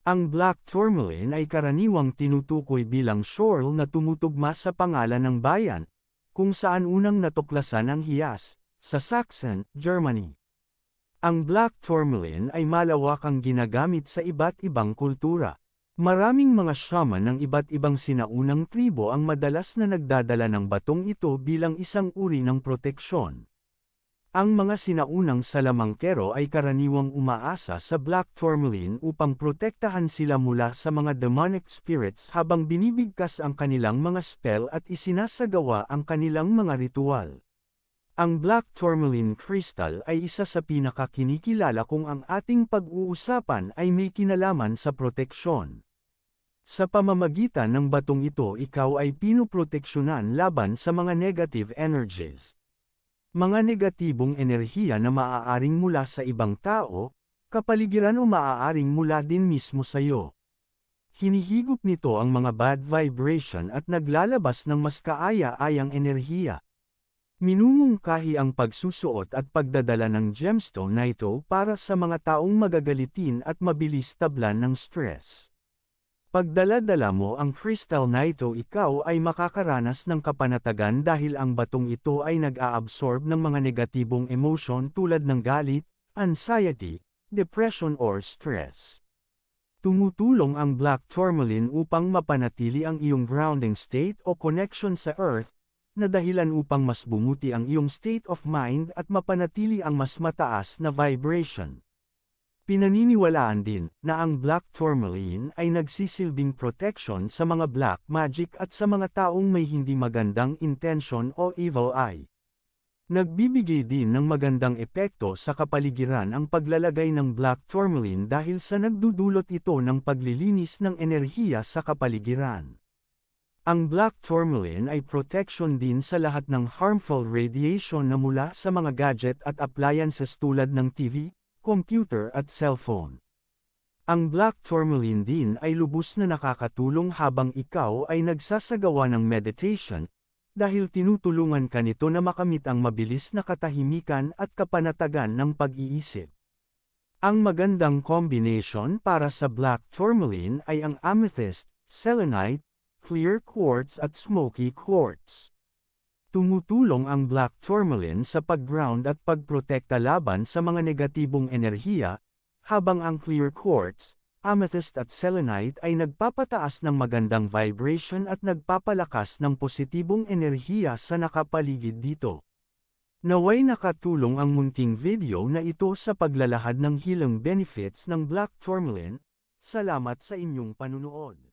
Ang black tourmaline ay karaniwang tinutukoy bilang sorrel na tumutugma sa pangalan ng bayan, kung saan unang natuklasan ang hiyas, sa Sachsen, Germany. Ang black tourmaline ay malawakang ginagamit sa iba't ibang kultura. Maraming mga shaman ng iba't ibang sinaunang tribo ang madalas na nagdadala ng batong ito bilang isang uri ng proteksyon. Ang mga sinaunang salamangkero ay karaniwang umaasa sa black tourmaline upang protektahan sila mula sa mga demonic spirits habang binibigkas ang kanilang mga spell at isinasagawa ang kanilang mga ritual. Ang black tourmaline crystal ay isa sa pinakakinikilala kung ang ating pag-uusapan ay may kinalaman sa proteksyon. Sa pamamagitan ng batong ito ikaw ay pinoproteksyonan laban sa mga negative energies. Mga negatibong enerhiya na maaaring mula sa ibang tao, kapaligiran o maaaring mula din mismo sa iyo. Hinihigop nito ang mga bad vibration at naglalabas ng mas kaaya-ayang enerhiya. Minumungkahi ang pagsusuot at pagdadala ng gemstone na ito para sa mga taong magagalitin at mabilis tablan ng stress. Pagdala-dala mo ang crystal na ito ikaw ay makakaranas ng kapanatagan dahil ang batong ito ay nag-a-absorb ng mga negatibong emosyon tulad ng galit, anxiety, depression or stress. Tumutulong ang black tourmaline upang mapanatili ang iyong grounding state o connection sa earth, na dahilan upang mas bumuti ang iyong state of mind at mapanatili ang mas mataas na vibration. Pinaniniwalaan din na ang black tourmaline ay nagsisilbing protection sa mga black magic at sa mga taong may hindi magandang intention o evil eye. Nagbibigay din ng magandang epekto sa kapaligiran ang paglalagay ng black tourmaline dahil sa nagdudulot ito ng paglilinis ng enerhiya sa kapaligiran. Ang black tourmaline ay protection din sa lahat ng harmful radiation na mula sa mga gadget at appliances tulad ng TV, computer at cellphone. Ang black tourmaline din ay lubos na nakakatulong habang ikaw ay nagsasagawa ng meditation, dahil tinutulungan ka nito na makamit ang mabilis na katahimikan at kapanatagan ng pag-iisip. Ang magandang combination para sa black tourmaline ay ang amethyst, selenite, clear quartz at smoky quartz. Tumutulong ang black tourmaline sa pag-ground at pagprotekta laban sa mga negatibong enerhiya, habang ang clear quartz, amethyst at selenite ay nagpapataas ng magandang vibration at nagpapalakas ng positibong enerhiya sa nakapaligid dito. Naway nakatulong ang munting video na ito sa paglalahad ng healing benefits ng black tourmaline. Salamat sa inyong panunood.